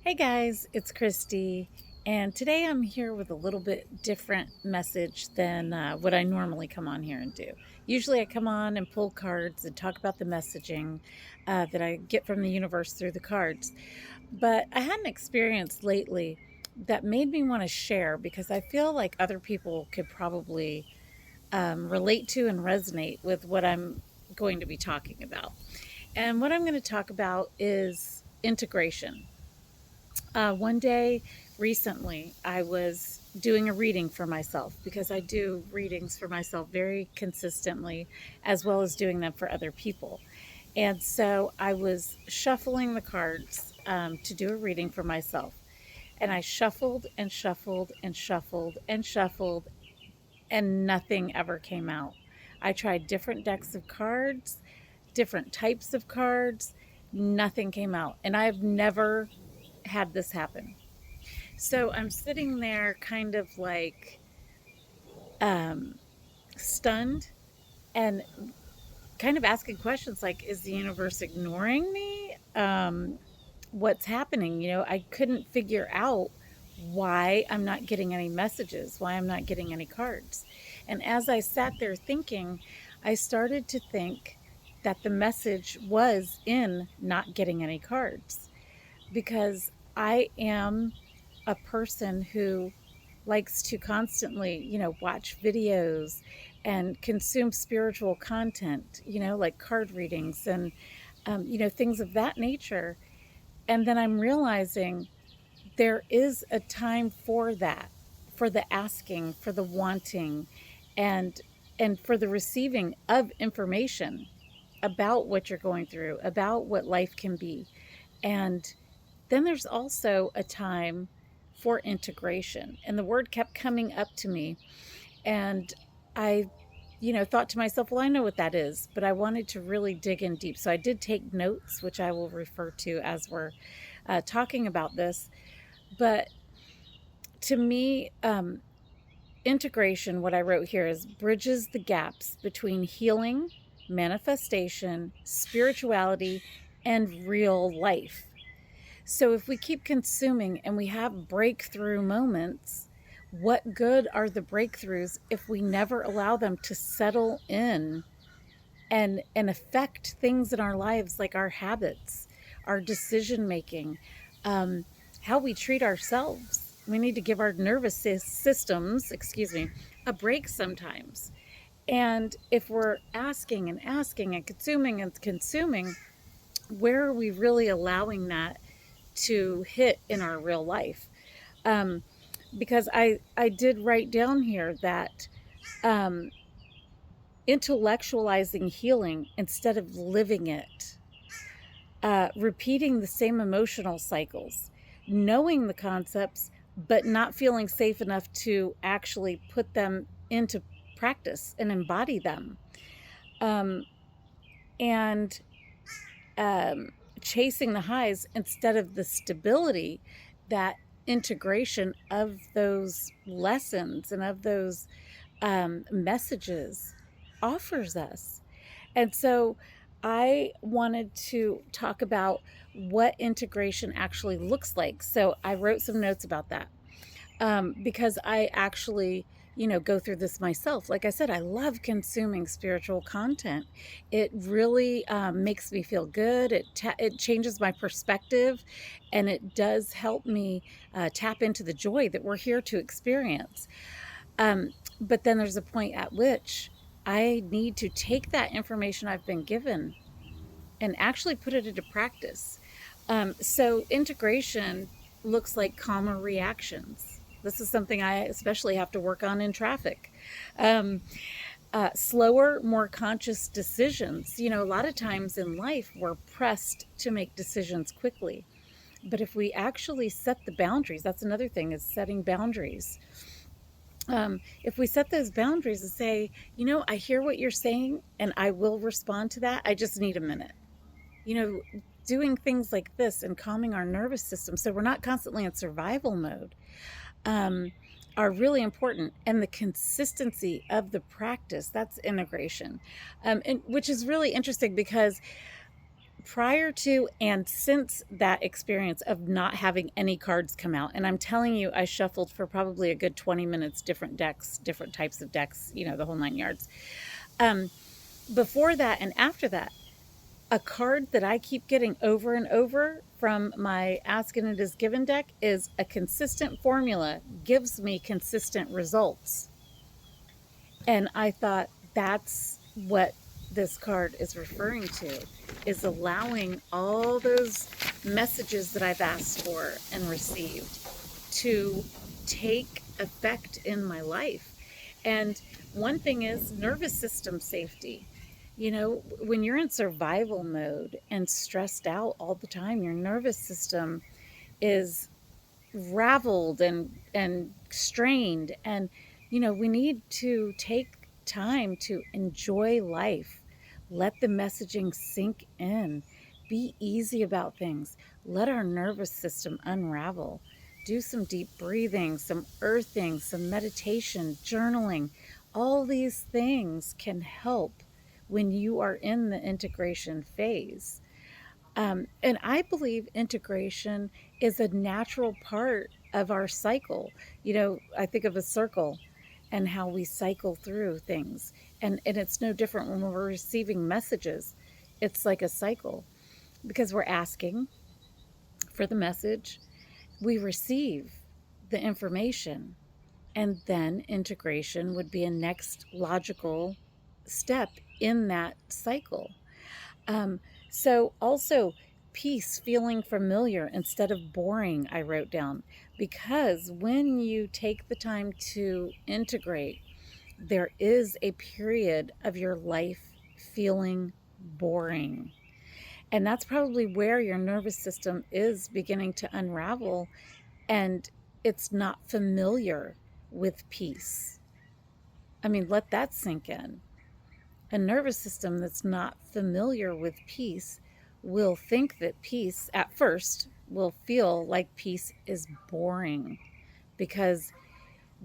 Hey guys, it's Christy, and today I'm here with a little bit different message than what I normally come on here and do. Usually I come on and pull cards and talk about the messaging that I get from the universe through the cards. But I had an experience lately that made me want to share because I feel like other people could probably relate to and resonate with what I'm going to be talking about. And what I'm going to talk about is integration. One day recently, I was doing a reading for myself because I do readings for myself very consistently, as well as doing them for other people. And so I was shuffling the cards to do a reading for myself. And I shuffled and shuffled and shuffled and shuffled, and nothing ever came out. I tried different decks of cards, different types of cards, nothing came out. And I've never had this happen. So I'm sitting there kind of like um, stunned and kind of asking questions like, is the universe ignoring me? What's happening? I couldn't figure out why I'm not getting any messages, why I'm not getting any cards. And as I sat there thinking, I started to think that the message was in not getting any cards because I am a person who likes to constantly, watch videos and consume spiritual content, like card readings and, things of that nature. And then I'm realizing there is a time for that, for the asking, for the wanting, and for the receiving of information about what you're going through, about what life can be. And then there's also a time for integration. And the word kept coming up to me. And I, thought to myself, well, I know what that is, but I wanted to really dig in deep. So I did take notes, which I will refer to as we're talking about this. But to me, integration, what I wrote here is bridges the gaps between healing, manifestation, spirituality, and real life. So if we keep consuming and we have breakthrough moments, what good are the breakthroughs if we never allow them to settle in and affect things in our lives like our habits, our decision making, um, how we treat ourselves? We need to give our nervous systems, a break sometimes. And if we're asking and asking and consuming, where are we really allowing that to hit in our real life? Um, because I did write down here that um, intellectualizing healing instead of living it, repeating the same emotional cycles, knowing the concepts, but not feeling safe enough to actually put them into practice and embody them. Um, and um, Chasing the highs instead of the stability that integration of those lessons and of those messages offers us. And so I wanted to talk about what integration actually looks like. So I wrote some notes about that because I actually, go through this myself. Like I said, I love consuming spiritual content. It really makes me feel good. It changes my perspective, and it does help me tap into the joy that we're here to experience. But then there's a point at which I need to take that information I've been given and actually put it into practice. So integration looks like calmer reactions. This is something I especially have to work on in traffic. Um, Slower, more conscious decisions. A lot of times in life, we're pressed to make decisions quickly. But if we actually set the boundaries, that's another thing, is setting boundaries. If we set those boundaries and say, I hear what you're saying and I will respond to that, I just need a minute. you know, Doing things like this and calming our nervous system so we're not constantly in survival mode um, are really important. And the consistency of the practice, that's integration, and which is really interesting because prior to and since that experience of not having any cards come out, and I'm telling you, I shuffled for probably a good 20 minutes, different decks, different types of decks, the whole 9 yards. Um, Before that and after that, a card that I keep getting over and over from my Ask and It Is Given deck is a consistent formula gives me consistent results. And I thought that's what this card is referring to, is allowing all those messages that I've asked for and received to take effect in my life. And one thing is nervous system safety. When you're in survival mode and stressed out all the time, your nervous system is raveled and strained, and we need to take time to enjoy life, let the messaging sink in, be easy about things, let our nervous system unravel, do some deep breathing, some earthing, some meditation, journaling. All these things can help when you are in the integration phase. And I believe integration is a natural part of our cycle. I think of a circle and how we cycle through things. And it's no different when we're receiving messages. It's like a cycle because we're asking for the message, we receive the information, and then integration would be a next logical step in that cycle. Um, so also peace, feeling familiar instead of boring, I wrote down, because when you take the time to integrate, there is a period of your life feeling boring. And that's probably where your nervous system is beginning to unravel, and it's not familiar with peace. I mean, let that sink in. A nervous system that's not familiar with peace will think that peace, at first, will feel like peace is boring because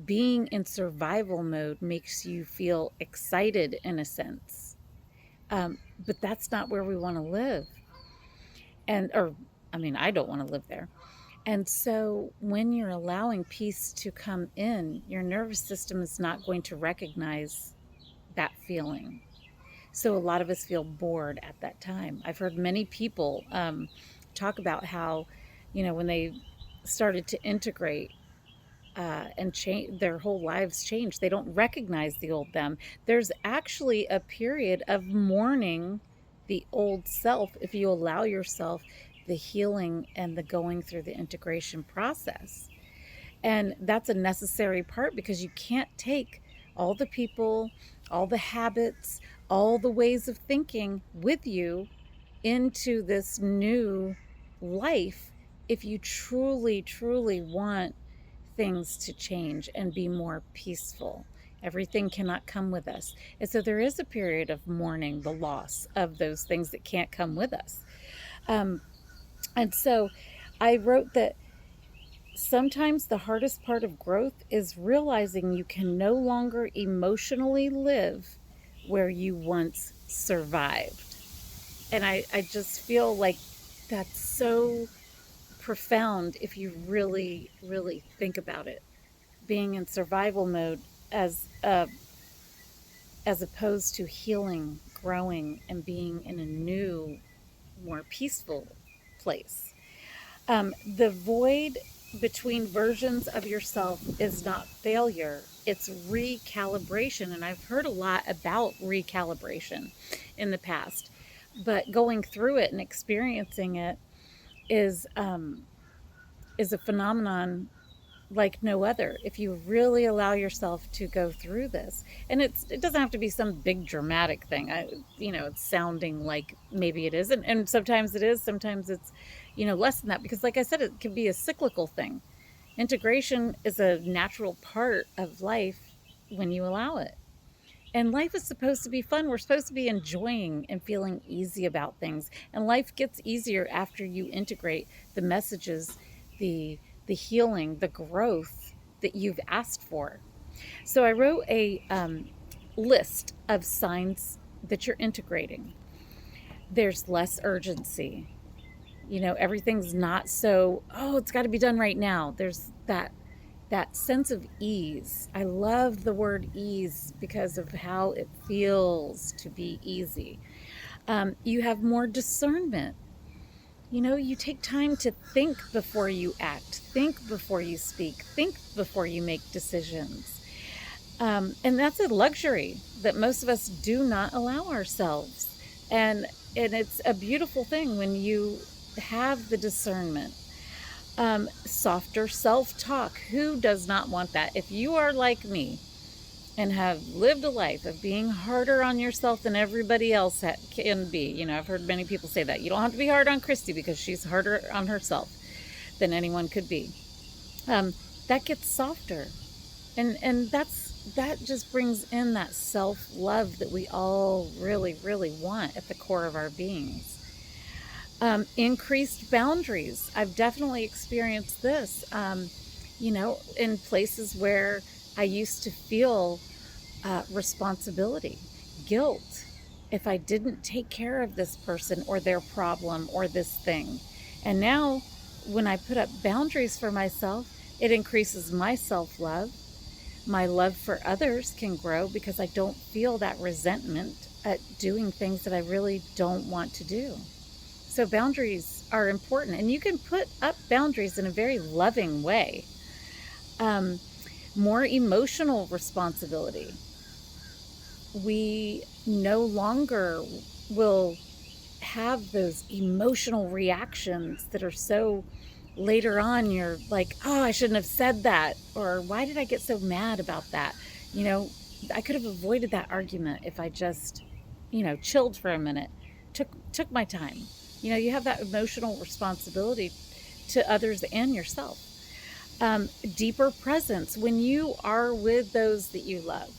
being in survival mode makes you feel excited in a sense. But that's not where we want to live. I don't want to live there. And so when you're allowing peace to come in, your nervous system is not going to recognize that feeling. So a lot of us feel bored at that time. I've heard many people talk about how, when they started to integrate and change, their whole lives changed. They don't recognize the old them. There's actually a period of mourning the old self if you allow yourself the healing and the going through the integration process. And that's a necessary part because you can't take all the people, all the habits, all the ways of thinking with you into this new life if you truly, truly want things to change and be more peaceful. Everything cannot come with us. And so there is a period of mourning the loss of those things that can't come with us. Um, and so I wrote that sometimes the hardest part of growth is realizing you can no longer emotionally live where you once survived. And I just feel like that's so profound if you really, really think about it. Being in survival mode as as opposed to healing, growing, and being in a new, more peaceful place. The void between versions of yourself is not failure, it's recalibration. And I've heard a lot about recalibration in the past, but going through it and experiencing it is um, is a phenomenon like no other if you really allow yourself to go through this. And it doesn't have to be some big dramatic thing. It's sounding like maybe it is, and sometimes it is, sometimes it's less than that, because like I said, it can be a cyclical thing. Integration is a natural part of life when you allow it. And life is supposed to be fun. We're supposed to be enjoying and feeling easy about things. And life gets easier after you integrate the messages, the healing, the growth that you've asked for. So I wrote a list of signs that you're integrating. There's less urgency. Everything's not so, oh, it's got to be done right now. There's that sense of ease. I love the word ease because of how it feels to be easy. You have more discernment. You take time to think before you act, think before you speak, think before you make decisions. And that's a luxury that most of us do not allow ourselves. And it's a beautiful thing when you have the discernment. Softer self-talk. Who does not want that? If you are like me and have lived a life of being harder on yourself than everybody else can be, I've heard many people say that. You don't have to be hard on Christy because she's harder on herself than anyone could be. That gets softer. And that just brings in that self-love that we all really, really want at the core of our beings. Increased boundaries. I've definitely experienced this, in places where I used to feel responsibility, guilt, if I didn't take care of this person or their problem or this thing. And now when I put up boundaries for myself, it increases my self-love. My love for others can grow because I don't feel that resentment at doing things that I really don't want to do. So boundaries are important, and you can put up boundaries in a very loving way. More emotional responsibility. We no longer will have those emotional reactions that are so later on you're like, oh, I shouldn't have said that, or why did I get so mad about that? I could have avoided that argument if I just, chilled for a minute, took my time. You have that emotional responsibility to others and yourself. Deeper presence. When you are with those that you love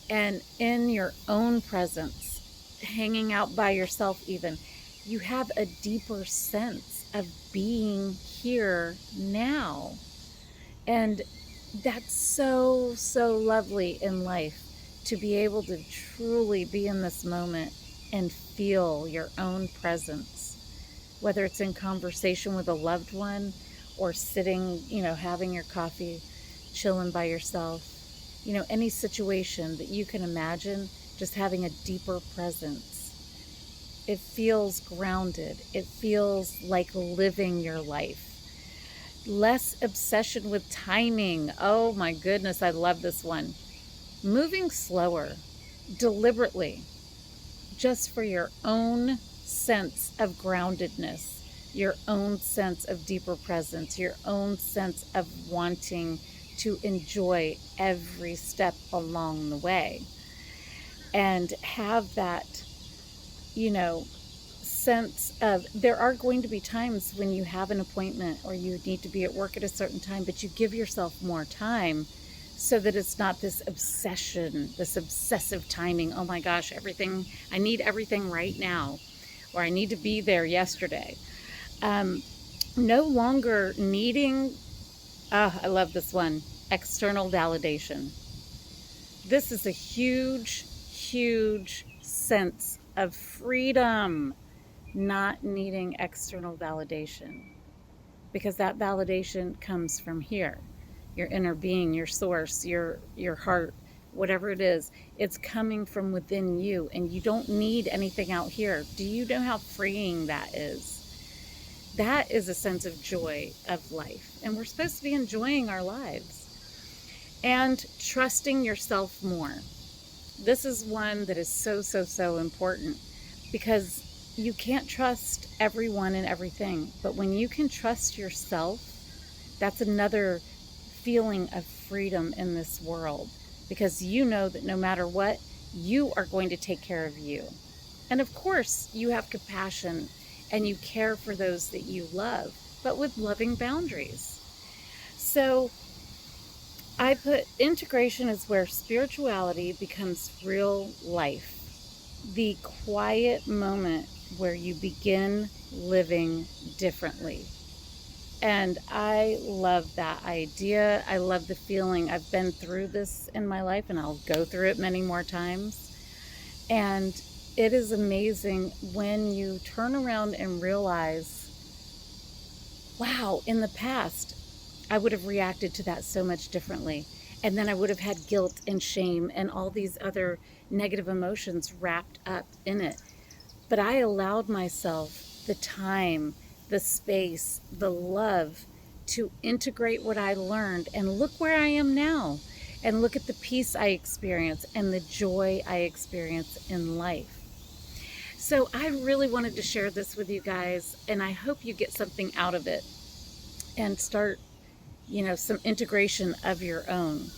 and in your own presence, hanging out by yourself even, you have a deeper sense of being here now. And that's so, so lovely in life, to be able to truly be in this moment and feel your own presence, whether it's in conversation with a loved one or sitting, having your coffee, chilling by yourself, any situation that you can imagine, just having a deeper presence. It feels grounded. It feels like living your life. Less obsession with timing. Oh my goodness, I love this one. Moving slower, deliberately, just for your own sense of groundedness, your own sense of deeper presence, your own sense of wanting to enjoy every step along the way. And have that, sense of, there are going to be times when you have an appointment or you need to be at work at a certain time, but you give yourself more time so that it's not this obsession, this obsessive timing. Oh my gosh, I need everything right now, or I need to be there yesterday. No longer needing, I love this one, external validation. This is a huge, huge sense of freedom, not needing external validation, because that validation comes from here, your inner being, your source, your heart, whatever it is. It's coming from within you, and you don't need anything out here. Do you know how freeing that is? That is a sense of joy of life, and we're supposed to be enjoying our lives. And trusting yourself more. This is one that is so, so, so important, because you can't trust everyone and everything, but when you can trust yourself, that's another feeling of freedom in this world, because you know that no matter what, you are going to take care of you. And of course, you have compassion and you care for those that you love, but with loving boundaries. So I put integration is where spirituality becomes real life. The quiet moment where you begin living differently. And I love that idea. I love the feeling. I've been through this in my life, and I'll go through it many more times. And It is amazing when you turn around and realize, wow, in the past, I would have reacted to that so much differently. And then I would have had guilt and shame and all these other negative emotions wrapped up in it. But I allowed myself the time, the space, the love to integrate what I learned, and look where I am now. And look at the peace I experience and the joy I experience in life. So I really wanted to share this with you guys, and I hope you get something out of it and start, some integration of your own.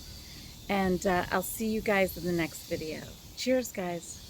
And I'll see you guys in the next video. Cheers, guys.